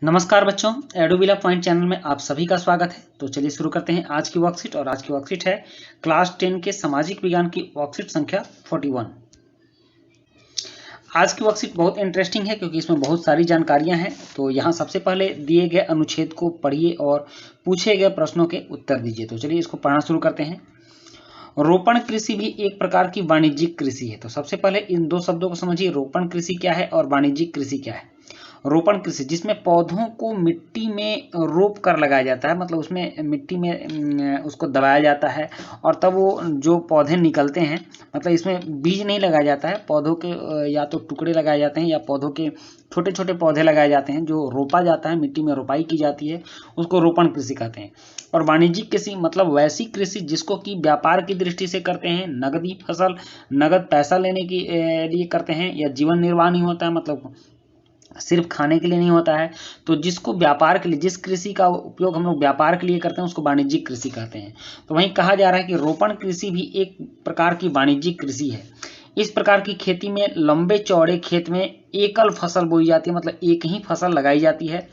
नमस्कार बच्चों, एडोबिला point channel में आप सभी का स्वागत है। तो चलिए शुरू करते हैं आज की वर्कशीट। और आज की वर्कशीट है क्लास 10 के सामाजिक विज्ञान की वर्कशीट संख्या 41। आज की वर्कशीट बहुत इंटरेस्टिंग है क्योंकि इसमें बहुत सारी जानकारियां हैं। तो यहाँ सबसे पहले दिए गए अनुच्छेद को पढ़िए और पूछे गए प्रश्नों के उत्तर दीजिए। तो चलिए इसको पढ़ना शुरू करते हैं। रोपण कृषि भी एक प्रकार की वाणिज्यिक कृषि है। तो सबसे पहले इन दो शब्दों को समझिए, रोपण कृषि क्या है और वाणिज्यिक कृषि क्या है। रोपण कृषि जिसमें पौधों को मिट्टी में रोप कर लगाया जाता है, मतलब उसमें मिट्टी में उसको दबाया जाता है और तब वो जो पौधे निकलते हैं, मतलब इसमें बीज नहीं लगाया जाता है, पौधों के या तो टुकड़े लगाए जाते हैं या पौधों के छोटे छोटे पौधे लगाए जाते हैं, जो रोपा जाता है, मिट्टी में रोपाई की जाती है, उसको रोपण कृषि कहते हैं। और वाणिज्यिक कृषि मतलब वैसी कृषि जिसको कि व्यापार की दृष्टि से करते हैं, नगदी फसल, नगद पैसा लेने के लिए करते हैं, या जीवन निर्वाह नहीं होता है, मतलब सिर्फ खाने के लिए नहीं होता है। तो जिसको व्यापार के लिए, जिस कृषि का उपयोग हम लोग व्यापार के लिए करते हैं, उसको वाणिज्यिक कृषि कहते हैं। तो वहीं कहा जा रहा है कि रोपण कृषि भी एक प्रकार की वाणिज्यिक कृषि है। इस प्रकार की खेती में लंबे चौड़े खेत में एकल फसल बोई जाती है, मतलब एक ही फसल लगाई जाती है।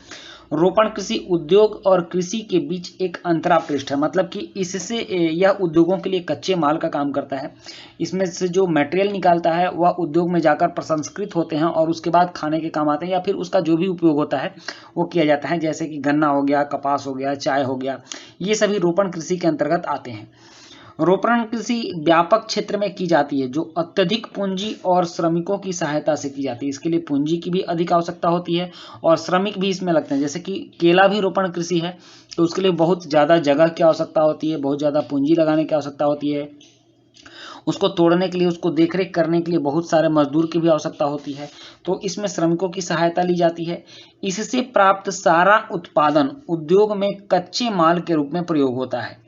रोपण कृषि उद्योग और कृषि के बीच एक अंतरापृष्ठ है, मतलब कि इससे यह उद्योगों के लिए कच्चे माल का काम करता है। इसमें से जो मटेरियल निकालता है वह उद्योग में जाकर प्रसंस्कृत होते हैं और उसके बाद खाने के काम आते हैं, या फिर उसका जो भी उपयोग होता है वो किया जाता है, जैसे कि गन्ना हो गया, कपास हो गया, चाय हो गया, ये सभी रोपण कृषि के अंतर्गत आते हैं। रोपण कृषि व्यापक क्षेत्र में की जाती है, जो अत्यधिक पूंजी और श्रमिकों की सहायता से की जाती है। इसके लिए पूंजी की भी अधिक आवश्यकता होती है और श्रमिक भी इसमें लगते हैं। जैसे कि केला भी रोपण कृषि है, तो उसके लिए बहुत ज़्यादा जगह की आवश्यकता होती है, बहुत ज़्यादा पूंजी लगाने की आवश्यकता होती है। उसको तोड़ने के लिए, उसको देखरेख करने के लिए बहुत सारे मजदूर की भी आवश्यकता होती है। तो इसमें श्रमिकों की सहायता ली जाती है। इससे प्राप्त सारा उत्पादन उद्योग में कच्चे माल के रूप में प्रयोग होता है।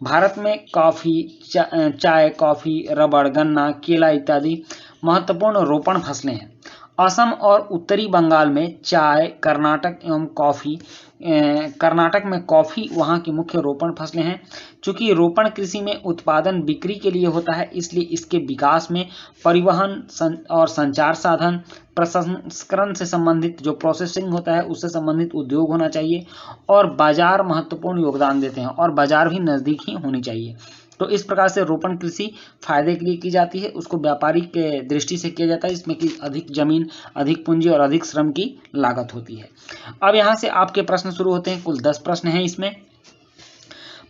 भारत में कॉफी, चाय, कॉफी, रबड़, गन्ना, केला इत्यादि महत्वपूर्ण रोपण फसलें हैं। असम और उत्तरी बंगाल में चाय, कर्नाटक में कॉफी वहाँ की मुख्य रोपण फसलें हैं। चूंकि रोपण कृषि में उत्पादन बिक्री के लिए होता है, इसलिए इसके विकास में परिवहन और संचार साधन, प्रसंस्करण से संबंधित जो प्रोसेसिंग होता है उससे संबंधित उद्योग होना चाहिए, और बाजार महत्वपूर्ण योगदान देते हैं, और बाजार भी नजदीक ही होनी चाहिए। तो इस प्रकार से रोपण कृषि फायदे के लिए की जाती है, उसको व्यापारिक दृष्टि से किया जाता है। इसमें कि अधिक जमीन, अधिक पूंजी और अधिक श्रम की लागत होती है। अब यहाँ से आपके प्रश्न शुरू होते हैं। कुल 10 प्रश्न हैं इसमें।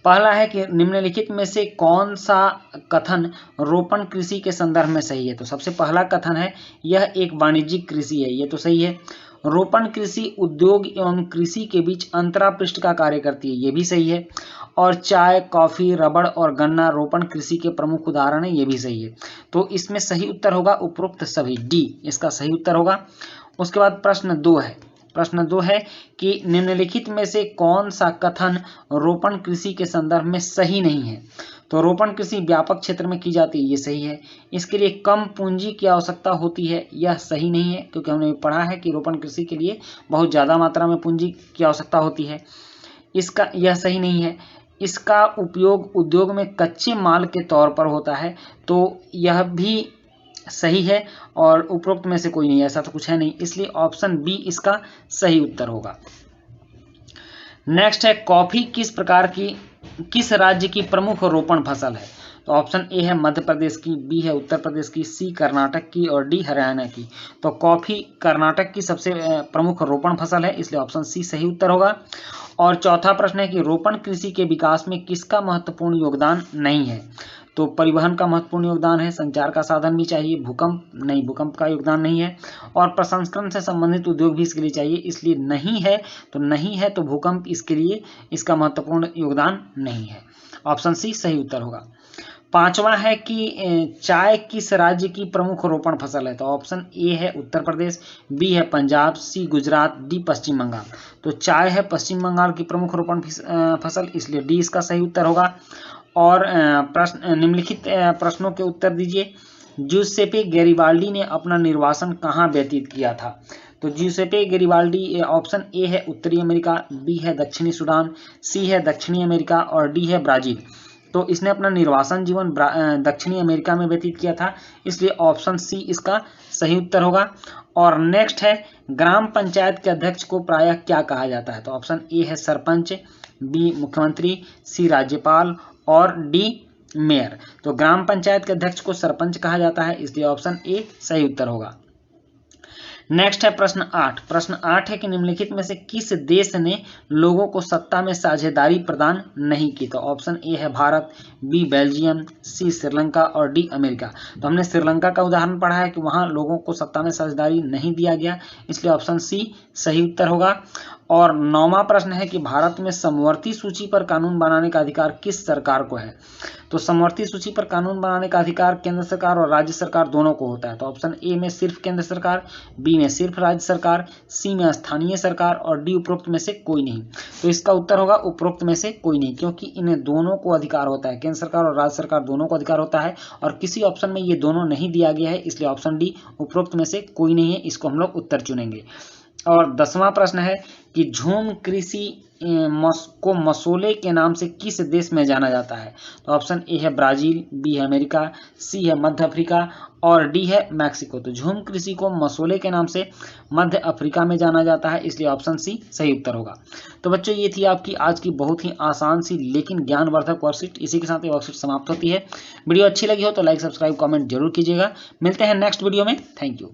पहला है कि निम्नलिखित में से कौन सा कथन रोपण कृषि के संदर्भ में सही है। तो सबसे पहला कथन है यह एक वाणिज्यिक कृषि है, ये तो सही है। रोपण कृषि उद्योग एवं कृषि के बीच अंतरापृष्ठ का कार्य करती है, ये भी सही है। और चाय, कॉफी, रबड़ और गन्ना रोपण कृषि के प्रमुख उदाहरण है, ये भी सही है। तो इसमें सही उत्तर होगा उपरोक्त सभी, डी इसका सही उत्तर होगा। उसके बाद प्रश्न 2 है कि निम्नलिखित में से कौन सा कथन रोपण कृषि के संदर्भ में सही नहीं है। तो रोपण कृषि व्यापक क्षेत्र में की जाती है, ये सही है। इसके लिए कम पूंजी की आवश्यकता होती है, यह सही नहीं है, क्योंकि हमने पढ़ा है कि रोपण कृषि के लिए बहुत ज़्यादा मात्रा में पूंजी की आवश्यकता होती है। यह सही नहीं है। इसका उपयोग उद्योग में कच्चे माल के तौर पर होता है, तो यह भी सही है। और उपरोक्त में से कोई नहीं, ऐसा तो कुछ है नहीं, इसलिए ऑप्शन बी इसका सही उत्तर होगा। नेक्स्ट है कॉफी किस राज्य की प्रमुख रोपण फसल है। तो ऑप्शन ए है मध्य प्रदेश की, बी है उत्तर प्रदेश की, सी कर्नाटक की और डी हरियाणा की। तो कॉफी कर्नाटक की सबसे प्रमुख रोपण फसल है, इसलिए ऑप्शन सी सही उत्तर होगा। और चौथा प्रश्न है कि रोपण कृषि के विकास में किसका महत्वपूर्ण योगदान नहीं है। तो परिवहन का महत्वपूर्ण योगदान है, संचार का साधन भी चाहिए, भूकंप का योगदान नहीं है, और प्रसंस्करण से संबंधित उद्योग भी इसके लिए चाहिए, इसलिए नहीं है। तो भूकंप इसके लिए इसका महत्वपूर्ण योगदान नहीं है। ऑप्शन सी सही उत्तर होगा। पांचवा है कि चाय किस राज्य की प्रमुख रोपण फसल है। तो ऑप्शन ए है उत्तर प्रदेश, बी है पंजाब, सी गुजरात, डी पश्चिम बंगाल। तो चाय है पश्चिम बंगाल की प्रमुख रोपण फसल, इसलिए डी इसका सही उत्तर होगा। और निम्नलिखित प्रश्नों के उत्तर दीजिए। जूसेपे गैरिबाल्डी ने अपना निर्वासन कहाँ व्यतीत किया था। तो जूसेपे गैरिबाल्डी ऑप्शन ए है उत्तरी अमेरिका, बी है दक्षिणी सूडान, सी है दक्षिणी अमेरिका और डी है ब्राजील। तो इसने अपना निर्वासन जीवन दक्षिणी अमेरिका में व्यतीत किया था, इसलिए ऑप्शन सी इसका सही उत्तर होगा। और नेक्स्ट है ग्राम पंचायत के अध्यक्ष को प्रायः क्या कहा जाता है? तो ऑप्शन ए है सरपंच, बी मुख्यमंत्री, सी राज्यपाल और डी मेयर। तो ग्राम पंचायत के अध्यक्ष को सरपंच कहा जाता है, इसलिए ऑप्शन ए सही उत्तर होगा। नेक्स्ट है प्रश्न 8। प्रश्न 8 है कि निम्नलिखित में से किस देश ने लोगों को सत्ता में साझेदारी प्रदान नहीं की? तो ऑप्शन ए है भारत, बी बेल्जियम, सी श्रीलंका और डी अमेरिका। तो हमने श्रीलंका का उदाहरण पढ़ा है कि वहां लोगों को सत्ता में साझेदारी नहीं दिया गया, इसलिए ऑप्शन सी सही उत्तर होगा। और 9वां प्रश्न है कि भारत में समवर्ती सूची पर कानून बनाने का अधिकार किस सरकार को है? तो समवर्ती सूची पर कानून बनाने का अधिकार केंद्र सरकार और राज्य सरकार दोनों को होता है। तो ऑप्शन ए में सिर्फ केंद्र सरकार, बी में सिर्फ राज्य सरकार, सी में स्थानीय सरकार और डी उपरोक्त में से कोई नहीं। तो इसका उत्तर होगा उपरोक्त में से कोई नहीं, क्योंकि इन्हें दोनों को अधिकार होता है, केंद्र सरकार और राज्य सरकार दोनों को अधिकार होता है, और किसी ऑप्शन में ये दोनों नहीं दिया गया है, इसलिए ऑप्शन डी उपरोक्त में से कोई नहीं है, इसको हम लोग उत्तर चुनेंगे। और 10वां प्रश्न है कि झूम कृषि को मसोले के नाम से किस देश में जाना जाता है? तो ऑप्शन ए है ब्राजील, बी है अमेरिका, सी है मध्य अफ्रीका और डी है मैक्सिको। तो झूम कृषि को मसोले के नाम से मध्य अफ्रीका में जाना जाता है, इसलिए ऑप्शन सी सही उत्तर होगा। तो बच्चों, ये थी आपकी आज की बहुत ही आसान सी लेकिन ज्ञानवर्धक वर्कशीट। इसी के साथ ये वर्कशीट समाप्त होती है। वीडियो अच्छी लगी हो तो लाइक, सब्सक्राइब, कमेंट जरूर कीजिएगा। मिलते हैं नेक्स्ट वीडियो में। Thank you.